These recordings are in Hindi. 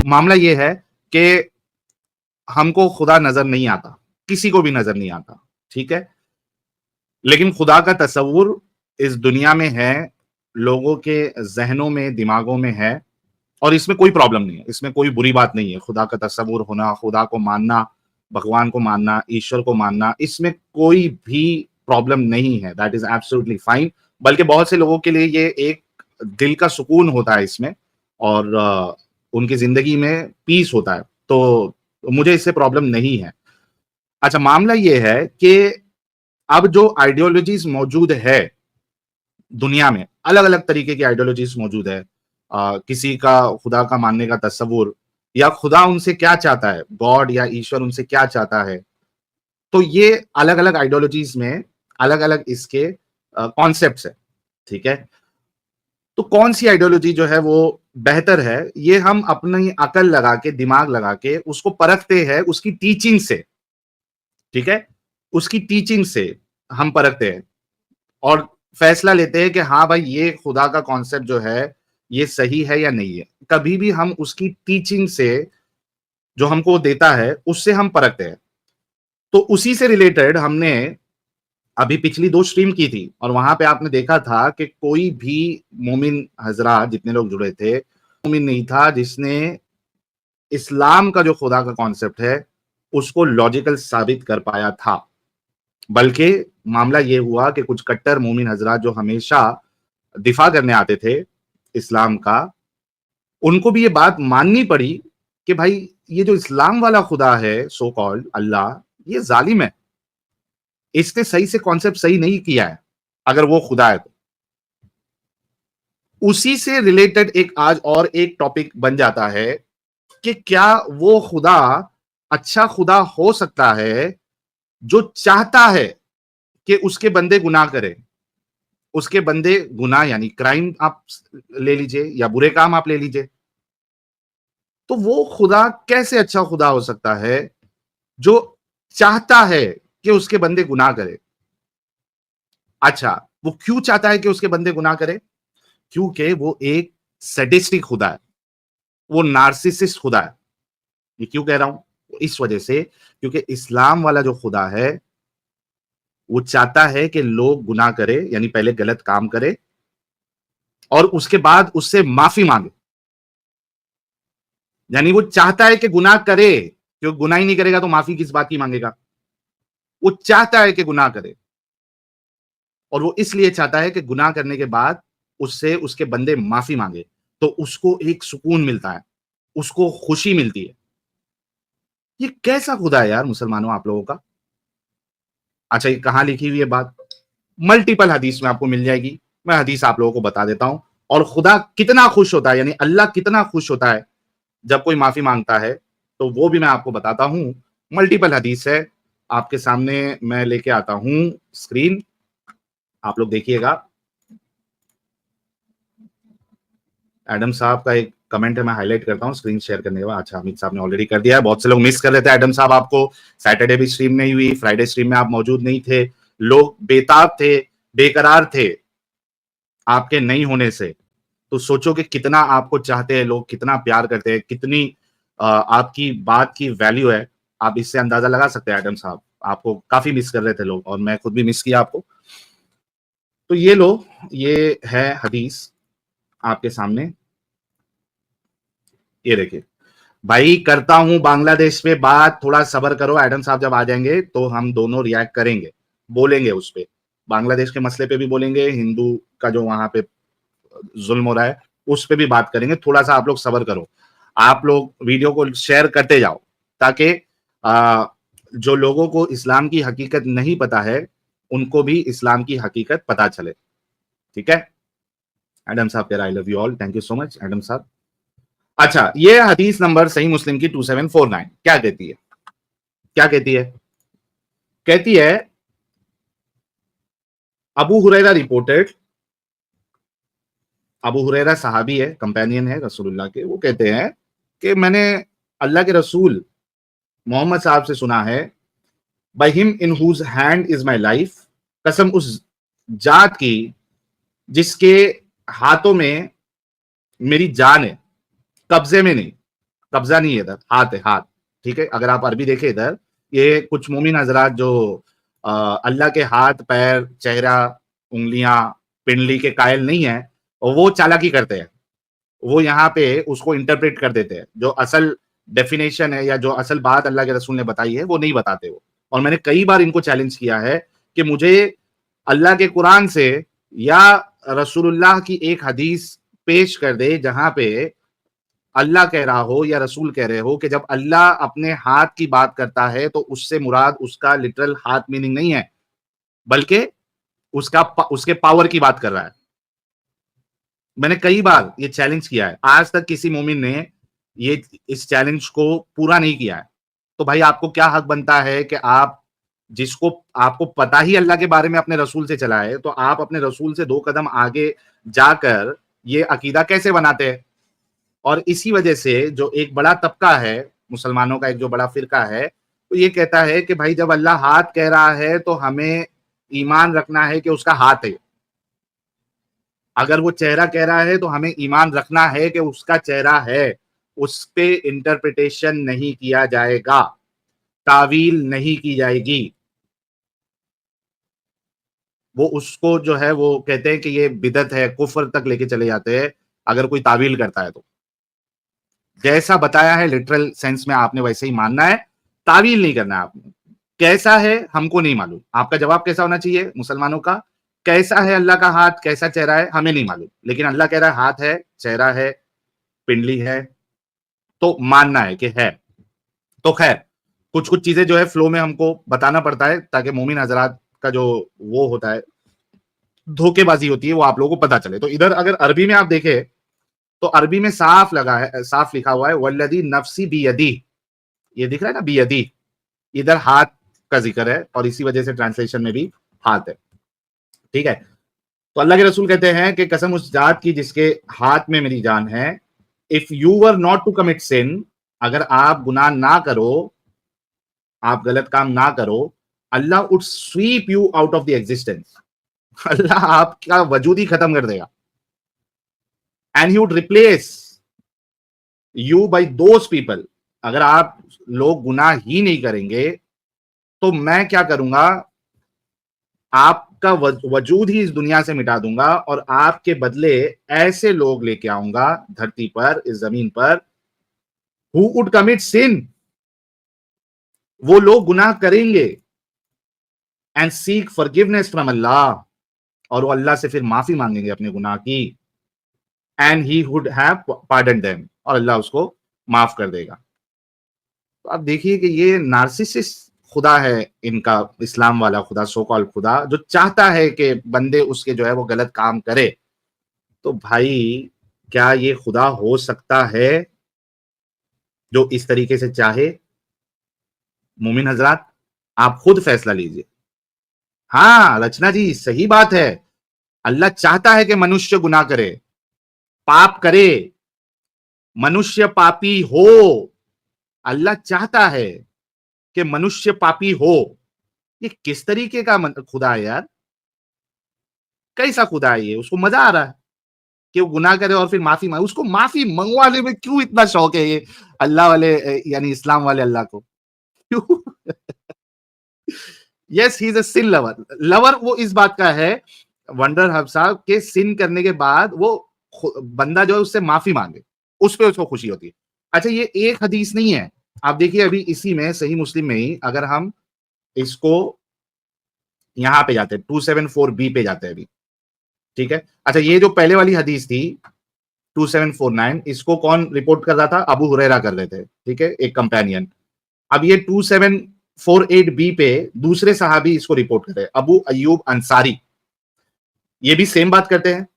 मामला ये है कि हमको खुदा नजर नहीं आता, किसी को भी नजर नहीं आता, ठीक है। लेकिन खुदा का तस्वुर इस दुनिया में है, लोगों के जहनों में, दिमागों में है, और इसमें कोई प्रॉब्लम नहीं है, इसमें कोई बुरी बात नहीं है। खुदा का तस्वुर होना, खुदा को मानना, भगवान को मानना, ईश्वर को मानना, इसमें कोई भी प्रॉब्लम नहीं है। That is absolutely fine. बल्कि बहुत से लोगों के लिए ये एक दिल का सुकून होता है इसमें, और उनकी जिंदगी में पीस होता है। तो मुझे इससे प्रॉब्लम नहीं है। अच्छा, मामला ये है कि अब जो आइडियोलॉजीज मौजूद है दुनिया में, अलग अलग तरीके की आइडियोलॉजीज मौजूद है। किसी का खुदा का मानने का तस्वुर, या खुदा उनसे क्या चाहता है, गॉड या ईश्वर उनसे क्या चाहता है, तो ये अलग अलग आइडियोलॉजीज में अलग अलग इसके कॉन्सेप्ट्स है, ठीक है। तो कौन सी आइडियोलॉजी जो है वो बेहतर है, ये हम अपनी अकल लगा के, दिमाग लगा के उसको परखते हैं उसकी टीचिंग से, ठीक है। उसकी टीचिंग से हम परखते हैं और फैसला लेते हैं कि हाँ भाई, ये खुदा का कॉन्सेप्ट जो है ये सही है या नहीं है। कभी भी हम उसकी टीचिंग से, जो हमको देता है, उससे हम परखते हैं। तो उसी से रिलेटेड हमने अभी पिछली 2 स्ट्रीम की थी, और वहां पे आपने देखा था कि कोई भी मोमिन हजरा, जितने लोग जुड़े थे, मोमिन नहीं था जिसने इस्लाम का जो खुदा का कॉन्सेप्ट है उसको लॉजिकल साबित कर पाया था। बल्कि मामला ये हुआ कि कुछ कट्टर मोमिन हजरात जो हमेशा दिफा करने आते थे इस्लाम का, उनको भी ये बात माननी पड़ी कि भाई, ये जो इस्लाम वाला खुदा है, सो कॉल्ड अल्लाह, ये जालिम है, इसने सही से कॉन्सेप्ट सही नहीं किया है, अगर वो खुदा है तो। उसी से रिलेटेड एक आज और एक टॉपिक बन जाता है कि क्या वो खुदा अच्छा खुदा हो सकता है जो चाहता है कि उसके बंदे गुनाह करें। उसके बंदे गुनाह यानी क्राइम आप ले लीजिए, या बुरे काम आप ले लीजिए, तो वो खुदा कैसे अच्छा खुदा हो सकता है जो चाहता है कि उसके बंदे गुनाह करें। अच्छा, वो क्यों चाहता है कि उसके बंदे गुनाह करें? क्योंकि वो एक सैडिस्टिक खुदा है, वो नार्सिसिस्ट खुदा है। ये क्यों कह रहा हूं? इस वजह से क्योंकि इस्लाम वाला जो खुदा है वो चाहता है कि लोग गुनाह करें, यानी पहले गलत काम करे और उसके बाद उससे माफी मांगे। यानी वो चाहता है कि गुनाह करे, क्योंकि गुनाह ही नहीं करेगा तो माफी किस बात की मांगेगा। वो चाहता है कि गुनाह करे, और वो इसलिए चाहता है कि गुनाह करने के बाद उससे उसके बंदे माफी मांगे, तो उसको एक सुकून मिलता है, उसको खुशी मिलती है। ये कैसा खुदा है यार मुसलमानों आप लोगों का? अच्छा, ये कहां लिखी हुई है बात? मल्टीपल हदीस में आपको मिल जाएगी। मैं हदीस आप लोगों को बता देता हूं। और खुदा कितना खुश होता है, यानी अल्लाह कितना खुश होता है जब कोई माफी मांगता है, तो वो भी मैं आपको बताता हूं। मल्टीपल हदीस है, आपके सामने मैं लेके आता हूं स्क्रीन, आप लोग देखिएगा। एडम साहब का एक कमेंट है, मैं हाईलाइट करता हूं स्क्रीन शेयर करने के बाद। अच्छा, अमित साहब ने ऑलरेडी कर दिया है। बहुत से लोग मिस कर रहे थे एडम साहब आपको। सैटरडे भी स्ट्रीम नहीं हुई, फ्राइडे स्ट्रीम में आप मौजूद नहीं थे, लोग बेताब थे, बेकरार थे आपके नहीं होने से। तो सोचो कि कितना आपको चाहते हैं लोग, कितना प्यार करते हैं, कितनी आपकी बात की वैल्यू है। आप इससे अंदाजा लगा सकते हैं एडम साहब, आपको काफी मिस कर रहे थे लोग, और मैं खुद भी मिस किया आपको। तो ये लो, ये है हदीस आपके सामने, ये देखिए। भाई करता हूं बांग्लादेश पे बात, थोड़ा सबर करो। एडम साहब जब आ जाएंगे तो हम दोनों रिएक्ट करेंगे, बोलेंगे उस पे, बांग्लादेश के मसले पे भी बोलेंगे, हिंदू का जो वहां पे जुल्म हो रहा है उस पे भी बात करेंगे। थोड़ा सा आप लोग सबर करो, आप लोग वीडियो को शेयर करते जाओ, ताकि जो लोगों को इस्लाम की हकीकत नहीं पता है उनको भी इस्लाम की हकीकत पता चले, ठीक है। एडम साहब कह रहा I love you all, thank you so much Adam साहब। अच्छा, ये हदीस नंबर सही मुस्लिम की 2749 क्या कहती है? क्या कहती है? कहती है, अबू हुरैरा रिपोर्टेड, अबू हुरैरा सहाबी है, कंपेनियन है रसूलुल्लाह के, वो कहते हैं कि मैंने अल्लाह के रसूल मोहम्मद साहब से सुना है, by him in whose hand is my life, कसम उस जात की जिसके हाथों में मेरी जान है, कब्जे में नहीं, कब्जा नहीं है, इधर हाथ है, हाथ। ठीक है, अगर आप अरबी देखें इधर, ये कुछ मोमिन हजरात जो अल्लाह के हाथ पैर चेहरा उंगलियां पिंडली के कायल नहीं है, और वो चालाकी करते हैं, वो यहाँ पे उसको इंटरप्रेट कर देते हैं, जो असल डेफिनेशन है या जो असल बात अल्लाह के रसूल ने बताई है वो नहीं बताते वो। और मैंने कई बार इनको चैलेंज किया है कि मुझे अल्लाह के कुरान से या रसूलुल्लाह की एक हदीस पेश कर दे जहां पे अल्लाह कह रहा हो या रसूल कह रहे हो कि जब अल्लाह अपने हाथ की बात करता है तो उससे मुराद उसका लिटरल हाथ मीनिंग नहीं है, बल्कि उसके पावर की बात कर रहा है। मैंने कई बार ये चैलेंज किया है, आज तक किसी मोमिन ने ये इस चैलेंज को पूरा नहीं किया है। तो भाई आपको क्या हक बनता है कि आप जिसको आपको पता ही अल्लाह के बारे में अपने रसूल से चला है, तो आप अपने रसूल से 2 कदम आगे जाकर ये अकीदा कैसे बनाते हैं? और इसी वजह से जो एक बड़ा तबका है, मुसलमानों का एक जो बड़ा फिरका है, तो ये कहता है कि भाई जब अल्लाह हाथ कह रहा है तो हमें ईमान रखना है कि उसका हाथ है। अगर वो चेहरा कह रहा है तो हमें ईमान रखना है कि उसका चेहरा है, उस पे इंटरप्रिटेशन नहीं किया जाएगा, तावील नहीं की जाएगी। वो उसको जो है वो कहते हैं कि ये बिदअत है, कुफ्र तक लेके चले जाते हैं अगर कोई तावील करता है तो। जैसा बताया है लिटरल सेंस में आपने वैसे ही मानना है, तावील नहीं करना है आपने। कैसा है हमको नहीं मालूम, आपका जवाब कैसा होना चाहिए मुसलमानों का? कैसा है अल्लाह का हाथ, कैसा चेहरा है, हमें नहीं मालूम, लेकिन अल्लाह कह रहा है हाथ है, चेहरा है, पिंडली है, तो मानना है कि है। तो खैर कुछ कुछ चीजें जो है फ्लो में हमको बताना पड़ता है ताकि मोमिन हजरात का जो वो होता है, धोखेबाजी होती है, वो आप लोगों को पता चले। तो इधर अगर अरबी में आप देखें तो अरबी में साफ लगा है, साफ लिखा हुआ है वल्लदी नफ्सी बियदी। ये दिख रहा है ना बियदी, इधर हाथ का जिक्र है और इसी वजह से ट्रांसलेशन में भी हाथ है। ठीक है, तो अल्लाह के रसूल कहते हैं कि कसम उस जात की जिसके हाथ में मेरी जान है, if you were not to commit sin, अगर आप गुनाह ना करो, आप गलत काम ना करो, Allah would sweep you out of the existence. Allah आपका वजूद ही खत्म कर देगा। And he would replace you by those people. अगर आप लोग गुनाह ही नहीं करेंगे तो मैं क्या करूंगा, आपका वजूद ही इस दुनिया से मिटा दूंगा और आपके बदले ऐसे लोग लेके आऊंगा धरती पर, इस जमीन पर, हु वुड कमिट सिन, वो लोग गुनाह करेंगे, एंड सीक फॉरगिवनेस फ्रॉम अल्लाह, और वो अल्लाह से फिर माफी मांगेंगे अपने गुनाह की, and he would have pardon them, और अल्लाह उसको माफ कर देगा। तो आप देखिए कि ये नार्सिसिस्ट खुदा है इनका, इस्लाम वाला खुदा, सो कॉल्ड खुदा, जो चाहता है कि बंदे उसके जो है वो गलत काम करे। तो भाई क्या ये खुदा हो सकता है जो इस तरीके से चाहे? मोमिन हजरात आप खुद फैसला लीजिए। हाँ रचना जी सही बात है, अल्लाह चाहता है कि मनुष्य गुनाह करे, पाप करे, मनुष्य पापी हो। अल्लाह चाहता है कि मनुष्य पापी हो। ये किस तरीके का खुदा है यार? कैसा खुदा है ये? उसको मजा आ रहा है कि वो गुनाह करे और फिर माफी मांगे। उसको माफी मंगवाने में क्यों इतना शौक है ये अल्लाह वाले यानी इस्लाम वाले अल्लाह को? क्यों? Yes he is a sin lover. Lover वो इस बात का है, वंडर हब साहब, के सिन करने के बाद वो बंदा जो है उससे माफी मांगे, उस पे उसको खुशी होती है। अच्छा ये एक हदीस नहीं है, आप देखिए अभी इसी में सही मुस्लिम में ही अगर हम इसको यहाँ पे जाते हैं 274 बी पे जाते हैं अभी। ठीक है, अच्छा ये जो पहले वाली हदीस थी 2749, इसको कौन रिपोर्ट कर रहा था? अबू हुरैरा कर रहे थे। ठीक है, एक कंपेनियन। अब ये 2748 बी पे दूसरे सहाबी इसको रिपोर्ट कर रहे हैं, अबू अयूब अंसारी। ये भी सेम बात करते हैं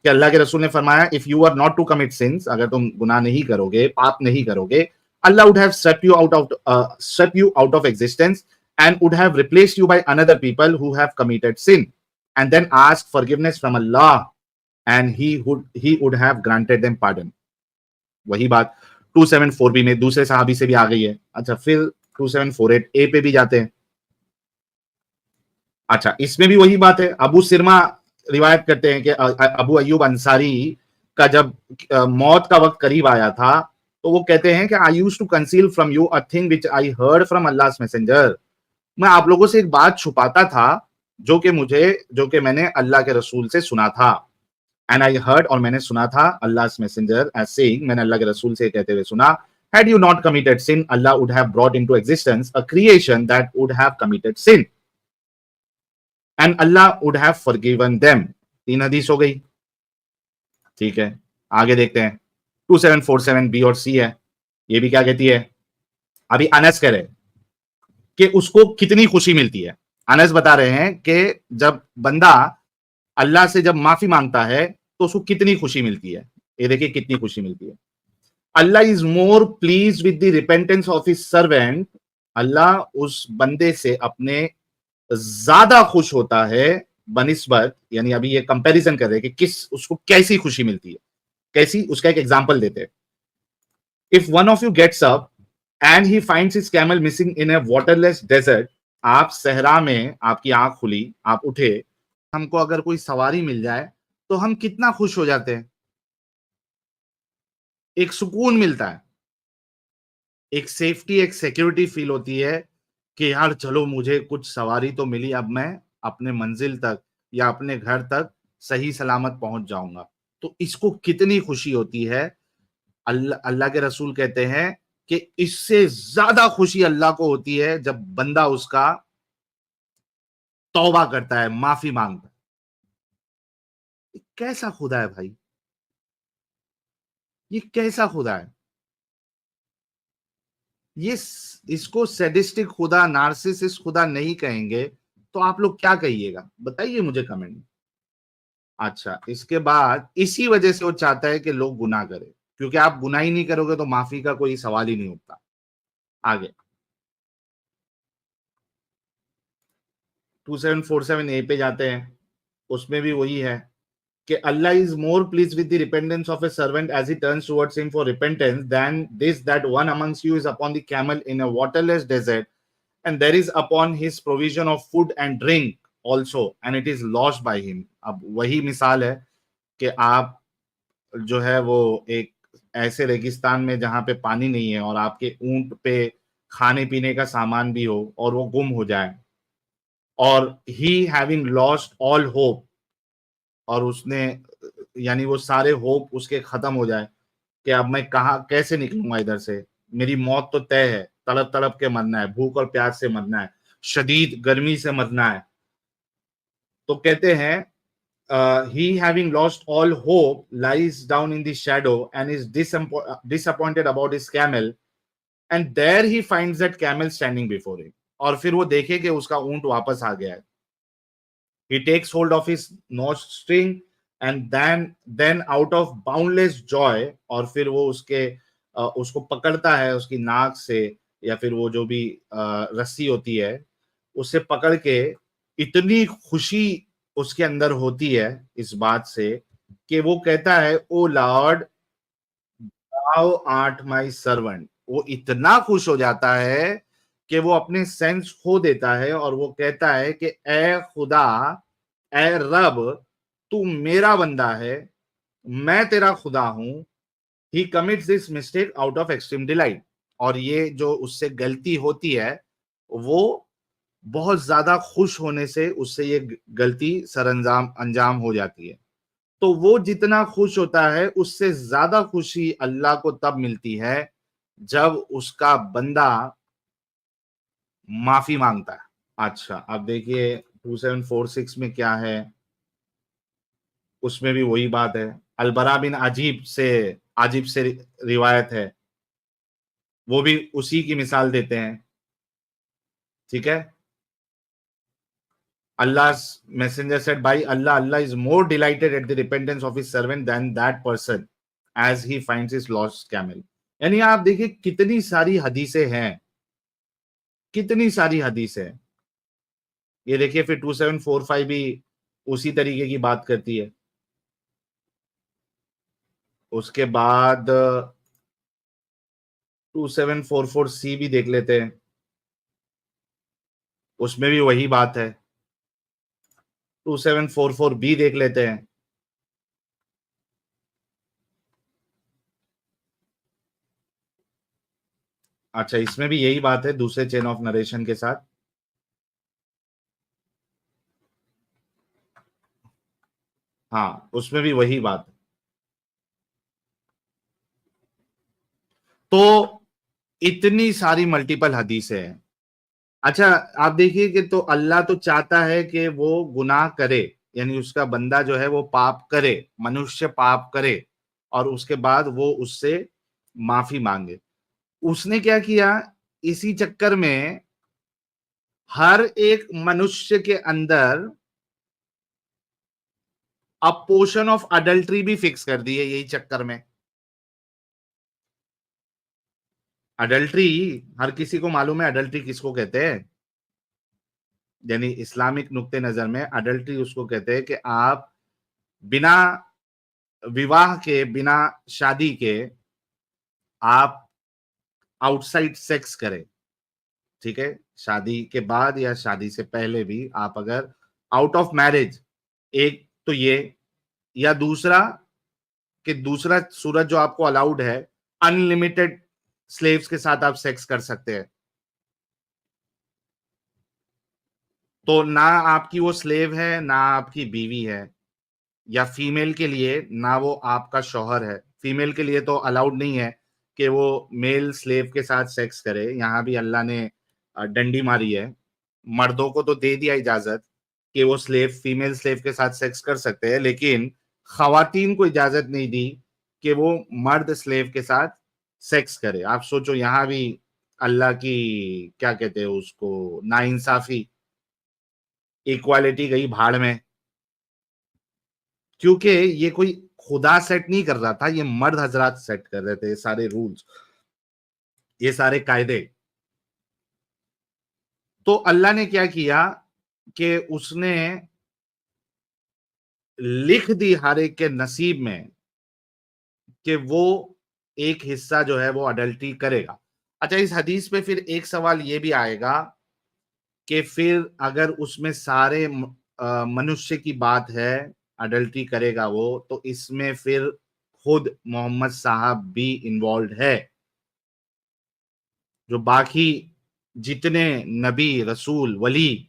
कि अल्लाह के रसूल ने फरमाया if you are not to commit sins, अगर तुम गुनाह नहीं करोगे, पाप नहीं करोगे, Allah would have swept you out of existence and would have replaced you by another people who have committed sin and then ask forgiveness from Allah and he would have granted them pardon. वही बात 274 बी में दूसरे सहाबी से भी आ गई है। अच्छा फिर 2748 ए पे भी जाते हैं। अच्छा, इसमें भी वही बात है। अबू सिरमा रिवायत करते हैं कि अबू अय्यूब अंसारी का जब मौत का वक्त करीब आया था, तो वो कहते हैं कि I used to conceal from you a thing which I heard from Allah's messenger. मैं आप लोगों से एक बात छुपाता था जो कि मैंने अल्लाह के रसूल से सुना था। एंड आई हर्ड, और मैंने सुना था अल्लाह's मैसेंजर एज सेइंग, मैंने अल्लाह के रसूल से कहते हुए सुना, had you not committed sin, Allah would have brought into existence a creation that would have committed sin and Allah would have forgiven them। 3 हदीस हो गई, ठीक है। आगे देखते हैं, 2747 बी और सी है। ये भी क्या कहती है? अभी अनस कह रहे हैं कि उसको कितनी खुशी मिलती है। अनस बता रहे हैं कि जब बंदा अल्लाह से जब माफी मांगता है तो उसको कितनी खुशी मिलती है। ये देखिए कितनी खुशी मिलती है। Allah is more please with the repentance of his servant. Allah उस बंदे से अपने ज्यादा खुश होता है बनिस्बत, यानी अभी ये कंपैरिजन कर रहे हैं कि किस उसको कैसी खुशी मिलती है, कैसी, उसका एक एग्जांपल देते हैं। If one of you gets up and he finds his camel missing in a waterless desert. आप सहरा में, आपकी आंख खुली, आप उठे, हमको अगर कोई सवारी मिल जाए तो हम कितना खुश हो जाते हैं, एक सुकून मिलता है, एक सेफ्टी, एक सिक्योरिटी फील होती है कि यार चलो मुझे कुछ सवारी तो मिली, अब मैं अपने मंजिल तक या अपने घर तक सही सलामत पहुंच जाऊंगा। तो इसको कितनी खुशी होती है। अल्लाह अल्लाह के रसूल कहते हैं कि इससे ज्यादा खुशी अल्लाह को होती है जब बंदा उसका तौबा करता है, माफी मांगता है। कैसा खुदा है भाई, ये कैसा खुदा है। इसको सैडिस्टिक खुदा, नार्सिसिस्ट खुदा नहीं कहेंगे तो आप लोग क्या कहिएगा, बताइए मुझे कमेंट में। अच्छा, इसके बाद इसी वजह से वो चाहता है कि लोग गुनाह करें, क्योंकि आप गुनाह ही नहीं करोगे तो माफी का कोई सवाल ही नहीं उठता। आगे 2747 ए पे जाते हैं, उसमें भी वही है कि Allah is more pleased with the repentance of a servant as he turns towards him for repentance than this, that one amongst you is upon the camel in a waterless desert, and there is upon his provision of food and drink also, and it is lost by him। अब वही मिसाल है कि आप जो है वो एक ऐसे रेगिस्तान में जहां पे पानी नहीं है और आपके ऊंट पे खाने पीने का सामान भी हो और वो गुम हो जाए, और ही हैविंग लॉस्ट ऑल होप, और उसने, यानी वो सारे होप उसके खत्म हो जाए कि अब मैं कहाँ कैसे निकलूंगा इधर से, मेरी मौत तो तय है, तड़प तड़प के मरना है, भूख और प्यास से मरना है, शदीद गर्मी से मरना है। तो कहते हैं he having lost all hope lies down in the shadow and is disappointed about his camel, and there he finds that camel standing before him। और फिर वो देखे कि उसका ऊंट वापस आ गया है। He takes hold of his nose string and then out of boundless joy, और फिर वो उसको पकड़ता है उसकी नाक से, या फिर वो जो भी रस्सी होती है उससे पकड़ के, इतनी खुशी उसके अंदर होती है इस बात से कि वो कहता है ओ Lord thou art my servant। वो इतना खुश हो जाता है कि वो अपने सेंस खो देता है और वो कहता है कि ए खुदा, ए रब, तू मेरा बंदा है, मैं तेरा खुदा हूं। He commits this mistake out of extreme delight. और ये जो उससे गलती होती है वो बहुत ज्यादा खुश होने से उससे ये गलती सरअंजाम अंजाम हो जाती है। तो वो जितना खुश होता है उससे ज्यादा खुशी अल्लाह को तब मिलती है जब उसका बंदा माफी मांगता है। अच्छा, अब देखिए 2746 में क्या है, उसमें भी वही बात है। अलबरा बिन आजिब से रिवायत है, वो भी उसी की मिसाल देते हैं, ठीक है। Allah's messenger said, by Allah, Allah is more delighted at the repentance of his servant than that person as he finds his lost camel। यानी आप देखिए कितनी सारी हदीसें हैं, कितनी सारी हदीसें हैं। ये देखिए फिर 2745 भी उसी तरीके की बात करती है। उसके बाद 2744 सी भी देख लेते हैं, उसमें भी वही बात है। 2744 बी देख लेते हैं। अच्छा, इसमें भी यही बात है दूसरे चेन ऑफ नरेशन के साथ। हाँ, उसमें भी वही बात है। तो इतनी सारी मल्टीपल हदीसें हैं। अच्छा, आप देखिए कि तो अल्लाह तो चाहता है कि वो गुनाह करे, यानी उसका बंदा जो है वो पाप करे, मनुष्य पाप करे, और उसके बाद वो उससे माफी मांगे। उसने क्या किया, इसी चक्कर में हर एक मनुष्य के अंदर अब पोर्शन ऑफ अडल्ट्री भी फिक्स कर दी है यही चक्कर में। अडल्ट्री हर किसी को मालूम है, अडल्ट्री किसको कहते हैं। यानी इस्लामिक नुक्ते नजर में अडल्ट्री उसको कहते हैं कि आप बिना विवाह के, बिना शादी के आप आउटसाइड सेक्स करें। ठीक है, शादी के बाद या शादी से पहले भी आप अगर आउट ऑफ मैरिज, एक तो ये, या दूसरा कि दूसरा सूरत जो आपको अलाउड है, अनलिमिटेड स्लेव्स के साथ आप सेक्स कर सकते हैं। तो ना आपकी वो स्लेव है, ना आपकी बीवी है, या फीमेल के लिए ना वो आपका शौहर है। फीमेल के लिए तो अलाउड नहीं है कि वो मेल स्लेव के साथ सेक्स करे। यहाँ भी अल्लाह ने डंडी मारी है। मर्दों को तो दे दिया इजाजत कि वो स्लेव, फीमेल स्लेव के साथ सेक्स कर सकते हैं, लेकिन खवातीन को इजाजत नहीं दी कि वो मर्द स्लेव के साथ सेक्स करे। आप सोचो, यहाँ भी अल्लाह की क्या कहते हैं उसको, नाइंसाफी, इक्वालिटी गई भाड़ में। क्योंकि ये कोई खुदा सेट नहीं कर रहा था, ये मर्द हजरात सेट कर रहे थे ये सारे रूल्स, ये सारे कायदे। तो अल्लाह ने क्या किया कि उसने लिख दी हर एक के नसीब में कि वो एक हिस्सा जो है वो अडल्टी करेगा। अच्छा, इस हदीस पे फिर एक सवाल ये भी आएगा कि फिर अगर उसमें सारे मनुष्य की बात है, अडल्टी करेगा वो, तो इसमें फिर खुद मोहम्मद साहब भी इन्वॉल्व है। जो बाकी जितने नबी, रसूल, वली,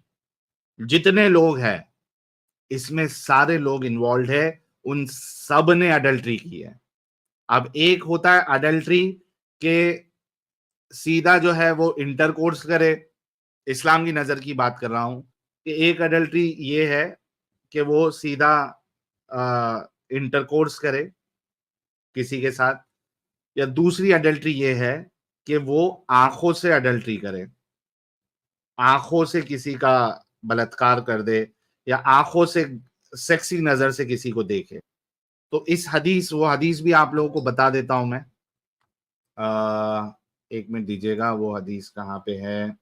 जितने लोग हैं, इसमें सारे लोग इन्वॉल्व है, उन सब ने अडल्ट्री की है। अब एक होता है अडल्ट्री के सीधा जो है वो इंटरकोर्स करे, इस्लाम की नजर की बात कर रहा हूं, कि एक अडल्ट्री ये है कि वो सीधा इंटरकोर्स करे किसी के साथ, या दूसरी अडल्ट्री ये है कि वो आंखों से अडल्ट्री करे, आंखों से किसी का बलात्कार कर दे, या आंखों से सेक्सी नजर से किसी को देखे। तो इस हदीस, वो हदीस भी आप लोगों को बता देता हूं मैं। एक मिनट दीजिएगा, वो हदीस कहाँ पे है।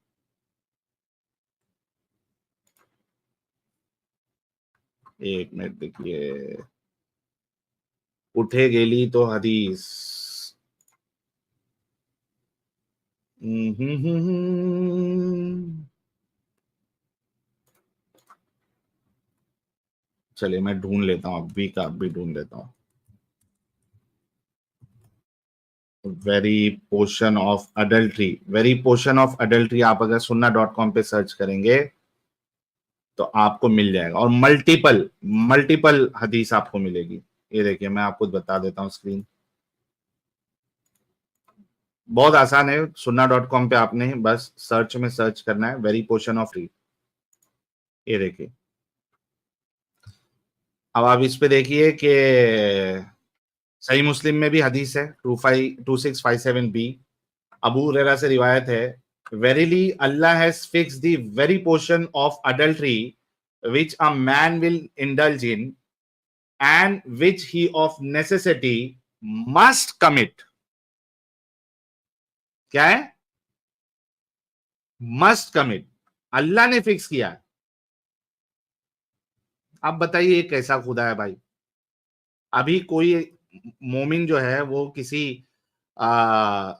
एक मिनट देखिए, उठे गेली तो हदीस। चलिए मैं ढूंढ लेता हूँ, अभी का अभी ढूंढ लेता हूँ। Very portion of adultery, very portion of adultery आप अगर sunnah.com पे सर्च करेंगे तो आपको मिल जाएगा, और मल्टीपल मल्टीपल हदीस आपको मिलेगी। ये देखिए, मैं आपको बता देता हूँ स्क्रीन, बहुत आसान है। sunnah.com पे आपने बस सर्च में सर्च करना है, वेरी पोर्शन ऑफ फ्री। ये देखिए, अब आप इस पे देखिए कि सही मुस्लिम में भी हदीस है 2657 बी। अबू हुरैरा से रिवायत है, verily Allah has fixed the very portion of adultery which a man will indulge in and which he of necessity must commit। क्या है? मस्ट कमिट, अल्लाह ने फिक्स किया है। आप बताइए ये कैसा खुदा है भाई। अभी कोई मोमिन जो है वो किसी आ,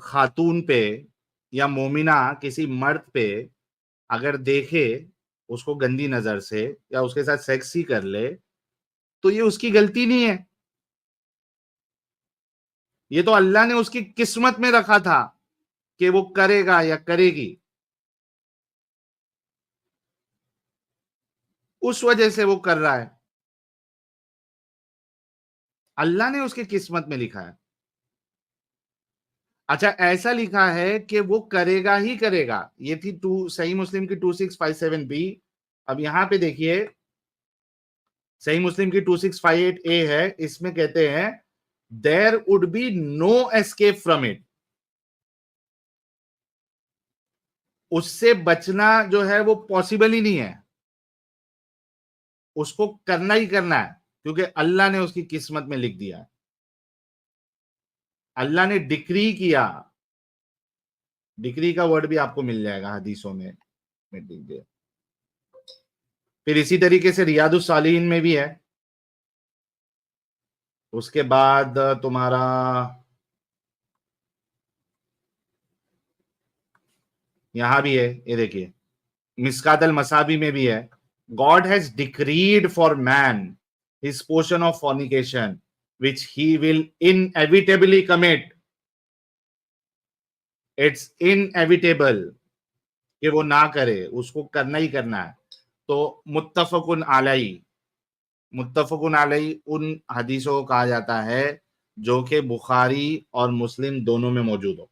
खातून पे, या मोमिना किसी मर्द पे अगर देखे उसको गंदी नजर से या उसके साथ सेक्स ही कर ले, तो ये उसकी गलती नहीं है, ये तो अल्लाह ने उसकी किस्मत में रखा था कि वो करेगा या करेगी, उस वजह से वो कर रहा है। अल्लाह ने उसकी किस्मत में लिखा है। अच्छा, ऐसा लिखा है कि वो करेगा ही करेगा। ये थी टू सही मुस्लिम की 2657 बी। अब यहां पे देखिए, सही मुस्लिम की 2658 ए है, इसमें कहते हैं there would be no escape from it. उससे बचना जो है वो पॉसिबल ही नहीं है, उसको करना ही करना है, क्योंकि अल्लाह ने उसकी किस्मत में लिख दिया है, अल्लाह ने डिक्री किया। डिक्री का वर्ड भी आपको मिल जाएगा हदीसों में, दीजिए। फिर इसी तरीके से रियादुस सालिहीन में भी है। उसके बाद तुम्हारा यहां भी है, ये देखिए मिस्कात अल मसाबी में भी है, God has decreed for man his portion of fornication which he will inevitably commit. It's inevitable कि वो ना करे, उसको करना ही करना है। तो मुत्तफकुन अलैहि उन हदीसों को कहा जाता है जो कि बुखारी और मुस्लिम दोनों में मौजूद हो।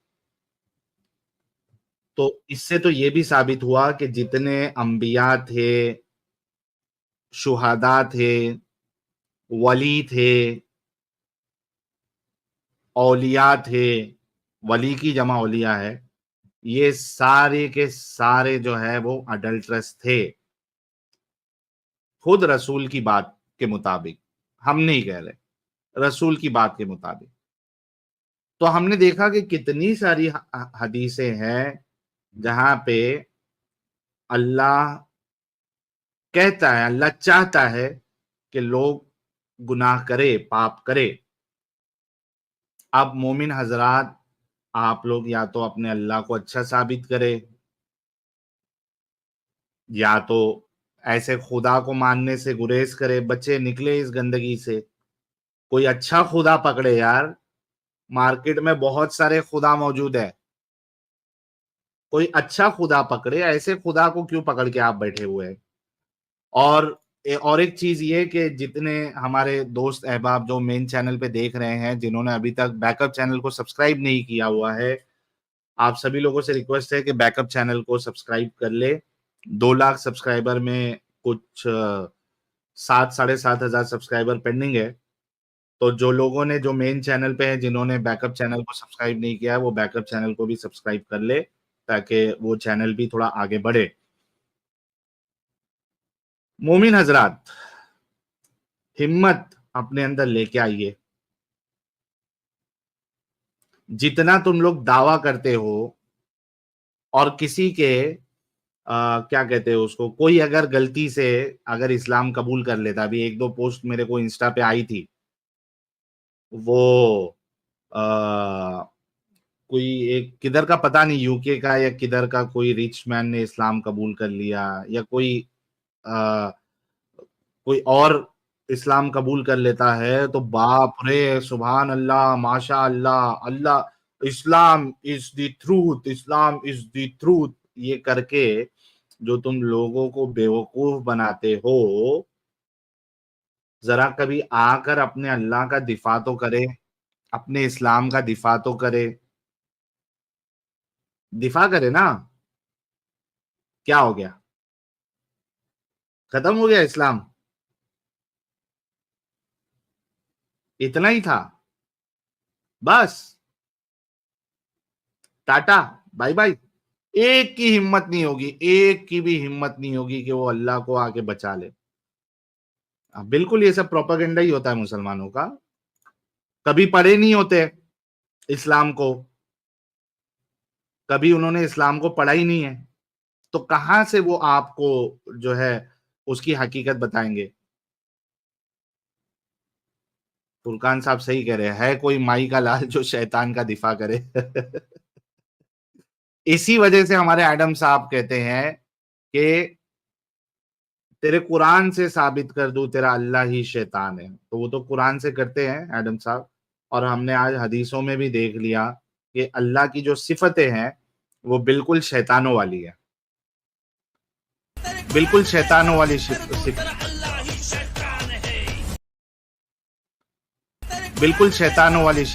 तो इससे तो ये भी साबित हुआ कि जितने अंबिया थे, शुहदा थे, वली थे, औलिया थे, वली की जमा औलिया है, ये सारे के सारे जो है वो अडल्ट्रस थे, खुद रसूल की बात के मुताबिक, हम नहीं कह रहे, रसूल की बात के मुताबिक। तो हमने देखा कि कितनी सारी हदीसें हैं जहां पे अल्लाह कहता है, अल्लाह चाहता है कि लोग गुनाह करे, पाप करे। अब मोमिन हजरात, आप लोग या तो अपने अल्लाह को अच्छा साबित करें, या तो ऐसे खुदा को मानने से गुरेज करे, बच्चे निकले इस गंदगी से। कोई अच्छा खुदा पकड़े यार, मार्केट में बहुत सारे खुदा मौजूद है, कोई अच्छा खुदा पकड़े, ऐसे खुदा को क्यों पकड़ के आप बैठे हुए हैं। और और एक चीज ये कि जितने हमारे दोस्त अहबाब जो मेन चैनल पे देख रहे हैं, जिन्होंने अभी तक बैकअप चैनल को सब्सक्राइब नहीं किया हुआ है, आप सभी लोगों से रिक्वेस्ट है कि बैकअप चैनल को सब्सक्राइब कर ले। 2 लाख सब्सक्राइबर में कुछ 7-7.5 हजार सब्सक्राइबर पेंडिंग है। तो जो लोगों ने, जो मेन चैनल पे है, जिन्होंने बैकअप चैनल को सब्सक्राइब नहीं किया है, वो बैकअप चैनल को भी सब्सक्राइब कर ले, ताकि वो चैनल भी थोड़ा आगे बढ़े। मोमिन हजरात, हिम्मत अपने अंदर लेके आइए। जितना तुम लोग दावा करते हो, और किसी के क्या कहते हैं उसको, कोई अगर गलती से अगर इस्लाम कबूल कर लेता, अभी 1-2 पोस्ट मेरे को इंस्टा पे आई थी, वो आ, कोई एक किधर का पता नहीं, यूके का या किधर का कोई रिच मैन ने इस्लाम कबूल कर लिया, या कोई आ, कोई और इस्लाम कबूल कर लेता है, तो बाप रे, सुभान अल्लाह, माशा अल्लाह, अल्लाह, Islam is the truth, Islam is the truth, ये करके जो तुम लोगों को बेवकूफ बनाते हो, जरा कभी आकर अपने अल्लाह का दिफा तो करे, अपने इस्लाम का दिफा तो करे, दिफा करे ना। क्या हो गया, खत्म हो गया इस्लाम, इतना ही था, बस, टाटा, बाय बाय। एक की हिम्मत नहीं होगी, एक की भी हिम्मत नहीं होगी कि वो अल्लाह को आके बचा ले। बिल्कुल, ये सब प्रोपागेंडा ही होता है मुसलमानों का, कभी पढ़े नहीं होते इस्लाम को, कभी उन्होंने इस्लाम को पढ़ा ही नहीं है, तो कहां से वो आपको जो है उसकी हकीकत बताएंगे। फुरकान साहब सही कह रहे हैं, है कोई माई का लाल जो शैतान का दिफा करे। इसी वजह से हमारे एडम साहब कहते हैं कि तेरे कुरान से साबित कर दूं तेरा अल्लाह ही शैतान है, तो वो तो कुरान से करते हैं एडम साहब। और हमने आज हदीसों में भी देख लिया कि अल्लाह की जो सिफतें हैं वो बिल्कुल शैतानों वाली है, बिल्कुल शैतानों वाली बिल्कुल शैतानों वाली